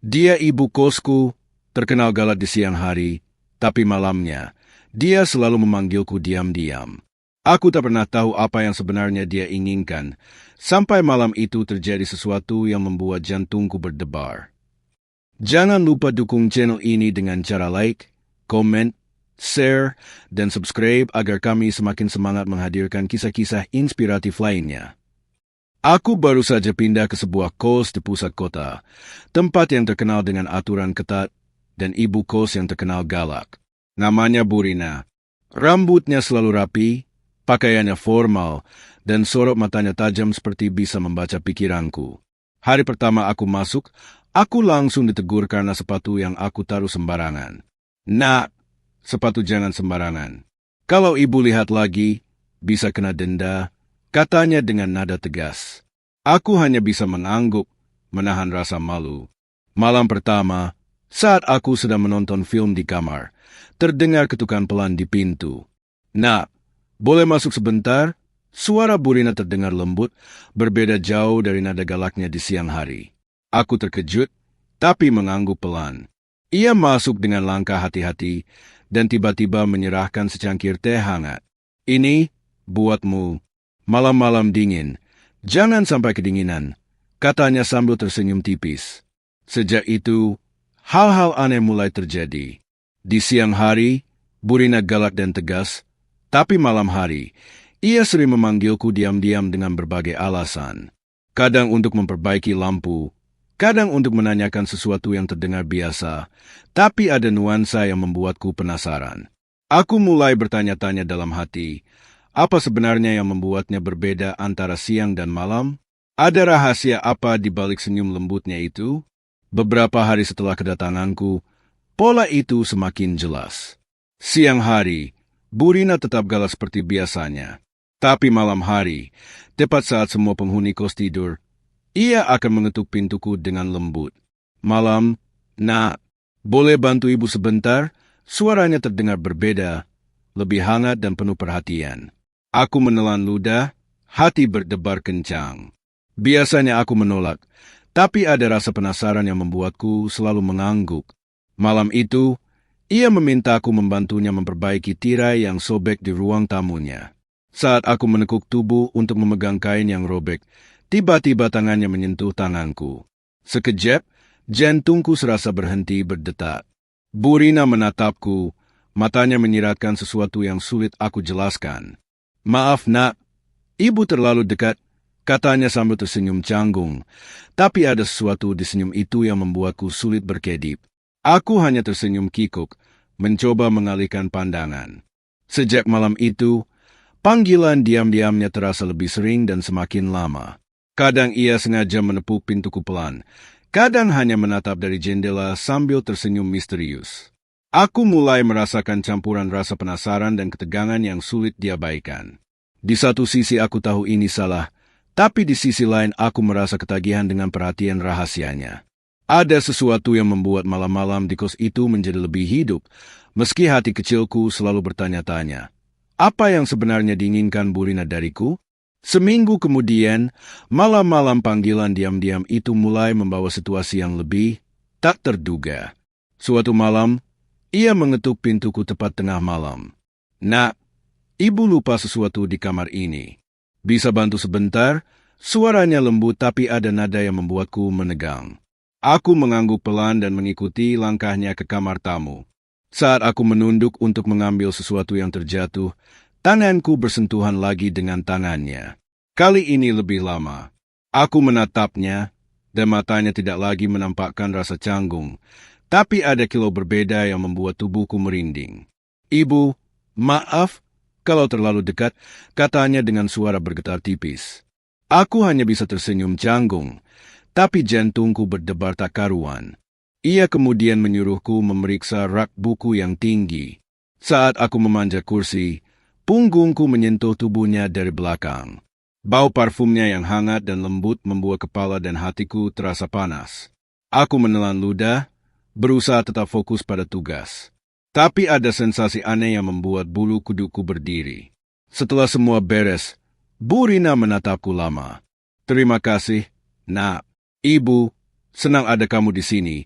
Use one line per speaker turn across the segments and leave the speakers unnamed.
Dia ibu kosku, terkenal galak di siang hari, tapi malamnya, dia selalu memanggilku diam-diam. Aku tak pernah tahu apa yang sebenarnya dia inginkan, sampai malam itu terjadi sesuatu yang membuat jantungku berdebar. Jangan lupa dukung channel ini dengan cara like, komen, share, dan subscribe agar kami semakin semangat menghadirkan kisah-kisah inspiratif lainnya. Aku baru saja pindah ke sebuah kos di pusat kota, tempat yang terkenal dengan aturan ketat dan ibu kos yang terkenal galak. Namanya Burina. Rambutnya selalu rapi, pakaiannya formal, dan sorot matanya tajam seperti bisa membaca pikiranku. Hari pertama aku masuk, aku langsung ditegur karena sepatu yang aku taruh sembarangan. Nak, sepatu jangan sembarangan. Kalau ibu lihat lagi, bisa kena denda, katanya dengan nada tegas. Aku hanya bisa mengangguk, menahan rasa malu. Malam pertama, saat aku sedang menonton film di kamar, terdengar ketukan pelan di pintu. Nak, boleh masuk sebentar? Suara Burina terdengar lembut, berbeda jauh dari nada galaknya di siang hari. Aku terkejut, tapi mengangguk pelan. Ia masuk dengan langkah hati-hati, dan tiba-tiba menyerahkan secangkir teh hangat. Ini, buatmu. Malam-malam dingin, jangan sampai kedinginan, katanya sambil tersenyum tipis. Sejak itu, hal-hal aneh mulai terjadi. Di siang hari, Burina galak dan tegas, tapi malam hari, ia sering memanggilku diam-diam dengan berbagai alasan. Kadang untuk memperbaiki lampu, kadang untuk menanyakan sesuatu yang terdengar biasa, tapi ada nuansa yang membuatku penasaran. Aku mulai bertanya-tanya dalam hati, apa sebenarnya yang membuatnya berbeda antara siang dan malam? Ada rahasia apa di balik senyum lembutnya itu? Beberapa hari setelah kedatanganku, pola itu semakin jelas. Siang hari, Burina tetap galak seperti biasanya. Tapi malam hari, tepat saat semua penghuni kos tidur, ia akan mengetuk pintuku dengan lembut. Malam, nak, boleh bantu ibu sebentar? Suaranya terdengar berbeda, lebih hangat dan penuh perhatian. Aku menelan ludah, hati berdebar kencang. Biasanya aku menolak, tapi ada rasa penasaran yang membuatku selalu mengangguk. Malam itu, ia memintaku membantunya memperbaiki tirai yang sobek di ruang tamunya. Saat aku menekuk tubuh untuk memegang kain yang robek, tiba-tiba tangannya menyentuh tanganku. Sekejap, jantungku serasa berhenti berdetak. Burina menatapku, matanya menyiratkan sesuatu yang sulit aku jelaskan. Maaf nak, ibu terlalu dekat, katanya sambil tersenyum canggung, tapi ada sesuatu di senyum itu yang membuatku sulit berkedip. Aku hanya tersenyum kikuk, mencoba mengalihkan pandangan. Sejak malam itu, panggilan diam-diamnya terasa lebih sering dan semakin lama. Kadang ia sengaja menepuk pintuku pelan, kadang hanya menatap dari jendela sambil tersenyum misterius. Aku mulai merasakan campuran rasa penasaran dan ketegangan yang sulit diabaikan. Di satu sisi aku tahu ini salah, tapi di sisi lain aku merasa ketagihan dengan perhatian rahasianya. Ada sesuatu yang membuat malam-malam di kos itu menjadi lebih hidup, meski hati kecilku selalu bertanya-tanya. Apa yang sebenarnya diinginkan Burina dariku? Seminggu kemudian, malam-malam panggilan diam-diam itu mulai membawa situasi yang lebih tak terduga. Suatu malam, ia mengetuk pintuku tepat tengah malam. Nak, ibu lupa sesuatu di kamar ini. Bisa bantu sebentar? Suaranya lembut tapi ada nada yang membuatku menegang. Aku mengangguk pelan dan mengikuti langkahnya ke kamar tamu. Saat aku menunduk untuk mengambil sesuatu yang terjatuh, tanganku bersentuhan lagi dengan tangannya. Kali ini lebih lama. Aku menatapnya, dan matanya tidak lagi menampakkan rasa canggung, tapi ada kilau berbeda yang membuat tubuhku merinding. Ibu, maaf kalau terlalu dekat, katanya dengan suara bergetar tipis. Aku hanya bisa tersenyum canggung, tapi jantungku berdebar tak karuan. Ia kemudian menyuruhku memeriksa rak buku yang tinggi. Saat aku memanjat kursi, punggungku menyentuh tubuhnya dari belakang. Bau parfumnya yang hangat dan lembut membuat kepala dan hatiku terasa panas. Aku menelan ludah, berusaha tetap fokus pada tugas. Tapi ada sensasi aneh yang membuat bulu kuduku berdiri. Setelah semua beres, Burina menatapku lama. Terima kasih, nak. Ibu, Senang ada kamu di sini,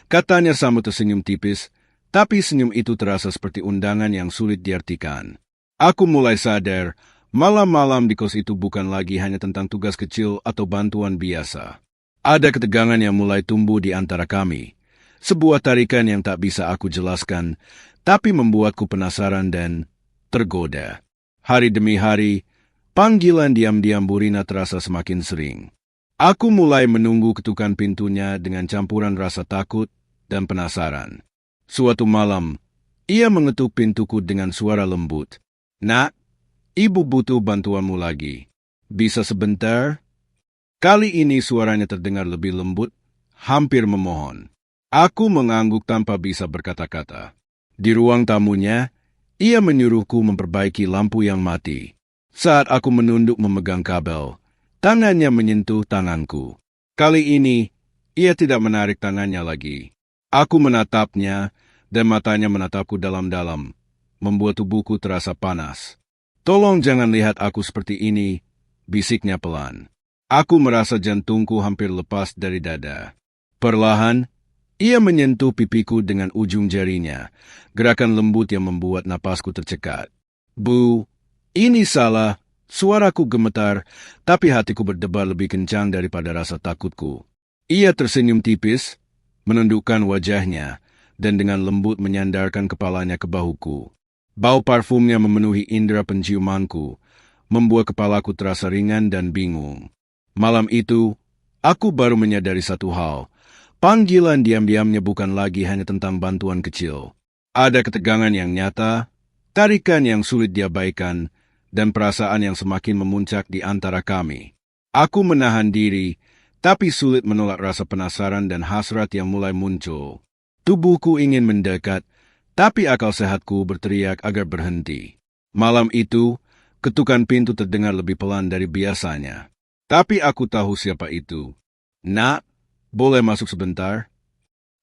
katanya sambil tersenyum tipis, tapi senyum itu terasa seperti undangan yang sulit diartikan. Aku mulai sadar, malam-malam di kos itu bukan lagi hanya tentang tugas kecil atau bantuan biasa. Ada ketegangan yang mulai tumbuh di antara kami. Sebuah tarikan yang tak bisa aku jelaskan, tapi membuatku penasaran dan tergoda. Hari demi hari, panggilan diam-diam Burina terasa semakin sering. Aku mulai menunggu ketukan pintunya dengan campuran rasa takut dan penasaran. Suatu malam, ia mengetuk pintuku dengan suara lembut. "Nak, ibu butuh bantuanmu lagi. Bisa sebentar?" Kali ini suaranya terdengar lebih lembut, hampir memohon. Aku mengangguk tanpa bisa berkata-kata. Di ruang tamunya, ia menyuruhku memperbaiki lampu yang mati. Saat aku menunduk memegang kabel, tangannya menyentuh tanganku. Kali ini, ia tidak menarik tangannya lagi. Aku menatapnya, dan matanya menatapku dalam-dalam, membuat tubuhku terasa panas. "Tolong jangan lihat aku seperti ini," bisiknya pelan. Aku merasa jantungku hampir lepas dari dada. Perlahan, ia menyentuh pipiku dengan ujung jarinya, gerakan lembut yang membuat napasku tercekat. "Bu, ini salah." Suaraku gemetar, tapi hatiku berdebar lebih kencang daripada rasa takutku. Ia tersenyum tipis, menundukkan wajahnya, dan dengan lembut menyandarkan kepalanya ke bahuku. Bau parfumnya memenuhi indera penciumanku, membuat kepalaku terasa ringan dan bingung. Malam itu, aku baru menyadari satu hal. Panggilan diam-diamnya bukan lagi hanya tentang bantuan kecil. Ada ketegangan yang nyata, tarikan yang sulit diabaikan, dan perasaan yang semakin memuncak di antara kami. Aku menahan diri, tapi sulit menolak rasa penasaran dan hasrat yang mulai muncul. Tubuhku ingin mendekat, tapi akal sehatku berteriak agar berhenti. Malam itu, ketukan pintu terdengar lebih pelan dari biasanya. Tapi aku tahu siapa itu. "Nak, boleh masuk sebentar?"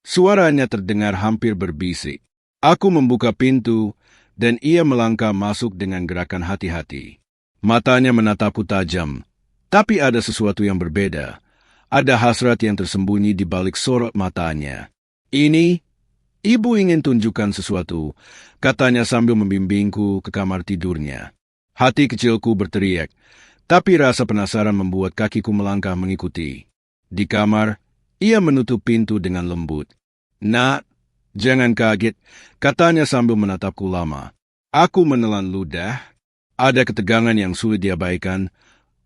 Suaranya terdengar hampir berbisik. Aku membuka pintu, dan ia melangkah masuk dengan gerakan hati-hati. Matanya menatapku tajam, tapi ada sesuatu yang berbeda. Ada hasrat yang tersembunyi di balik sorot matanya. "Ini, ibu ingin tunjukkan sesuatu," katanya sambil membimbingku ke kamar tidurnya. Hati kecilku berteriak, tapi rasa penasaran membuat kakiku melangkah mengikuti. Di kamar, ia menutup pintu dengan lembut. "Nak, jangan kaget," katanya sambil menatapku lama. Aku menelan ludah. Ada ketegangan yang sulit diabaikan.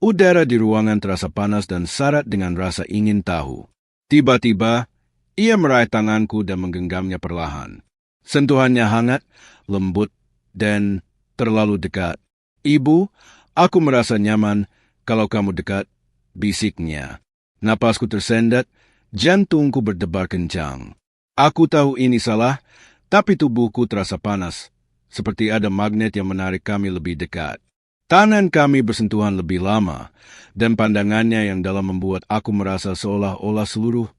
Udara di ruangan terasa panas dan syarat dengan rasa ingin tahu. Tiba-tiba, ia meraih tanganku dan menggenggamnya perlahan. Sentuhannya hangat, lembut, dan terlalu dekat. "Ibu, aku merasa nyaman kalau kamu dekat," bisiknya. Napasku tersendat, jantungku berdebar kencang. Aku tahu ini salah, tapi tubuhku terasa panas, seperti ada magnet yang menarik kami lebih dekat. Tangan kami bersentuhan lebih lama, dan pandangannya yang dalam membuat aku merasa seolah-olah seluruh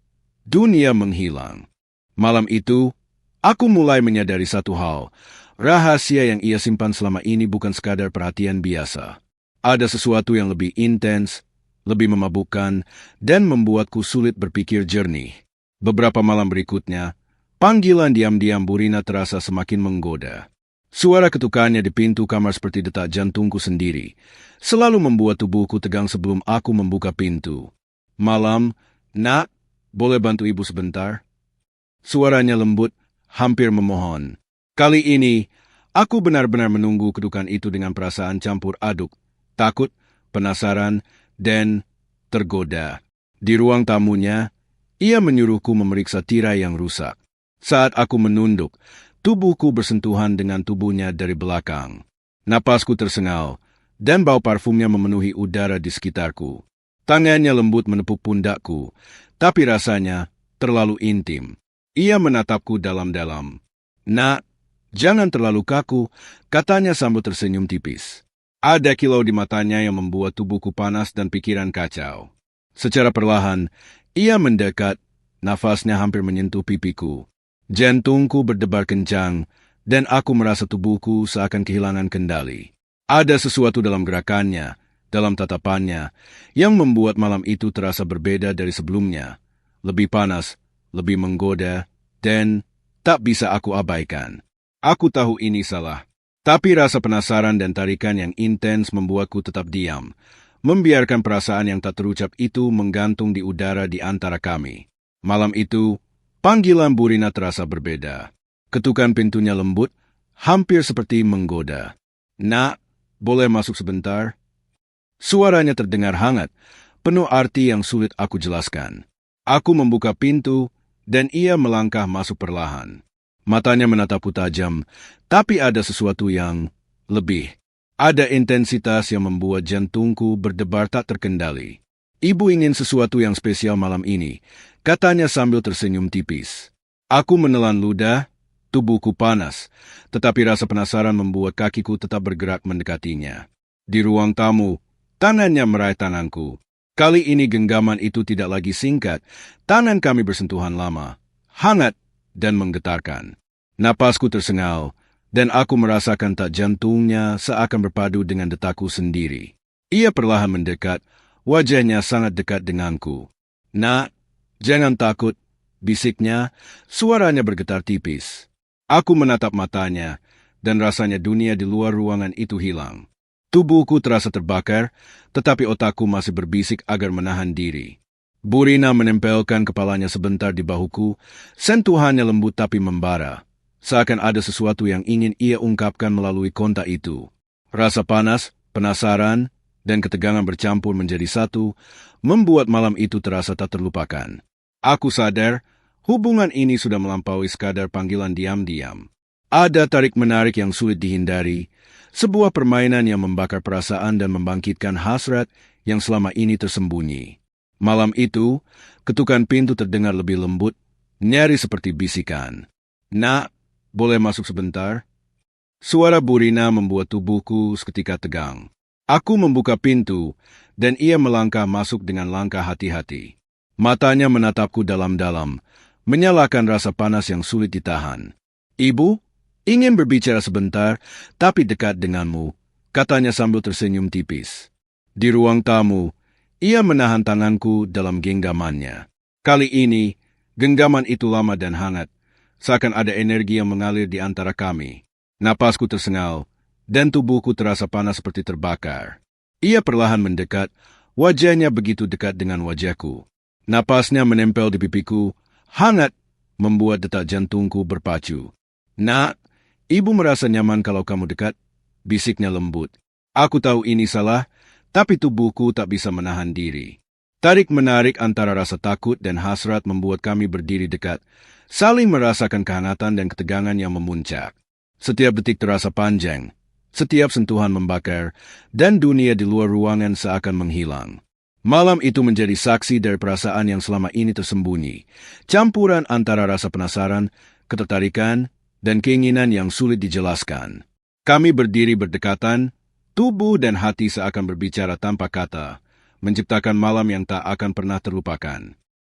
dunia menghilang. Malam itu, aku mulai menyadari satu hal. Rahasia yang ia simpan selama ini bukan sekadar perhatian biasa. Ada sesuatu yang lebih intens, lebih memabukkan, dan membuatku sulit berpikir jernih. Beberapa malam berikutnya, panggilan diam-diam Burina terasa semakin menggoda. Suara ketukannya di pintu kamar seperti detak jantungku sendiri, selalu membuat tubuhku tegang sebelum aku membuka pintu. "Malam, Nak, boleh bantu ibu sebentar?" Suaranya lembut, hampir memohon. Kali ini, aku benar-benar menunggu kedukan itu dengan perasaan campur aduk, takut, penasaran, dan tergoda. Di ruang tamunya, ia menyuruhku memeriksa tirai yang rusak. Saat aku menunduk, tubuhku bersentuhan dengan tubuhnya dari belakang. Napasku tersengal, dan bau parfumnya memenuhi udara di sekitarku. Tangannya lembut menepuk pundakku, tapi rasanya terlalu intim. Ia menatapku dalam-dalam. "Nak, jangan terlalu kaku," katanya sambil tersenyum tipis. Ada kilau di matanya yang membuat tubuhku panas dan pikiran kacau. Secara perlahan, ia mendekat, nafasnya hampir menyentuh pipiku. Jantungku berdebar kencang, dan aku merasa tubuhku seakan kehilangan kendali. Ada sesuatu dalam gerakannya, dalam tatapannya, yang membuat malam itu terasa berbeda dari sebelumnya. lebih panas, lebih menggoda, dan tak bisa aku abaikan. Aku tahu ini salah, tapi rasa penasaran dan tarikan yang intens membuatku tetap diam, membiarkan perasaan yang tak terucap itu menggantung di udara di antara kami. Malam itu, panggilan Burina terasa berbeda. Ketukan pintunya lembut, hampir seperti menggoda. "Nak, boleh masuk sebentar?" Suaranya terdengar hangat, penuh arti yang sulit aku jelaskan. Aku membuka pintu, dan ia melangkah masuk perlahan. Matanya menatapku tajam, tapi ada sesuatu yang lebih. Ada intensitas yang membuat jantungku berdebar tak terkendali. "Ibu ingin sesuatu yang spesial malam ini," katanya sambil tersenyum tipis. Aku menelan ludah, tubuhku panas, tetapi rasa penasaran membuat kakiku tetap bergerak mendekatinya. Di ruang tamu, tangannya meraih tanganku. Kali ini genggaman itu tidak lagi singkat, tangan kami bersentuhan lama, hangat dan menggetarkan. Napasku tersengal, dan aku merasakan tak jantungnya seakan berpadu dengan detakku sendiri. Ia perlahan mendekat, wajahnya sangat dekat denganku. "Nak, jangan takut," bisiknya, suaranya bergetar tipis. Aku menatap matanya, dan rasanya dunia di luar ruangan itu hilang. Tubuhku terasa terbakar, tetapi otakku masih berbisik agar menahan diri. Burina menempelkan kepalanya sebentar di bahuku, sentuhannya lembut tapi membara. Seakan ada sesuatu yang ingin ia ungkapkan melalui kontak itu. Rasa panas, penasaran, dan ketegangan bercampur menjadi satu, membuat malam itu terasa tak terlupakan. Aku sadar, hubungan ini sudah melampaui sekadar panggilan diam-diam. Ada tarik-menarik yang sulit dihindari, sebuah permainan yang membakar perasaan dan membangkitkan hasrat yang selama ini tersembunyi. Malam itu, ketukan pintu terdengar lebih lembut, nyaris seperti bisikan. "Nak, boleh masuk sebentar?" Suara Burina membuat tubuhku seketika tegang. Aku membuka pintu, dan ia melangkah masuk dengan langkah hati-hati. Matanya menatapku dalam-dalam, menyalakan rasa panas yang sulit ditahan. "Ibu, ingin berbicara sebentar, tapi dekat denganmu," katanya sambil tersenyum tipis. Di ruang tamu, ia menahan tanganku dalam genggamannya. Kali ini, genggaman itu lama dan hangat, seakan ada energi yang mengalir di antara kami. Napasku tersengal, dan tubuhku terasa panas seperti terbakar. Ia perlahan mendekat, wajahnya begitu dekat dengan wajahku. Napasnya menempel di pipiku, hangat, membuat detak jantungku berpacu. "Nak, ibu merasa nyaman kalau kamu dekat," bisiknya lembut. Aku tahu ini salah, tapi tubuhku tak bisa menahan diri. Tarik-menarik antara rasa takut dan hasrat membuat kami berdiri dekat, saling merasakan kehangatan dan ketegangan yang memuncak. Setiap detik terasa panjang, setiap sentuhan membakar, dan dunia di luar ruangan seakan menghilang. Malam itu menjadi saksi dari perasaan yang selama ini tersembunyi, campuran antara rasa penasaran, ketertarikan, dan keinginan yang sulit dijelaskan. Kami berdiri berdekatan, tubuh dan hati seakan berbicara tanpa kata, menciptakan malam yang tak akan pernah terlupakan.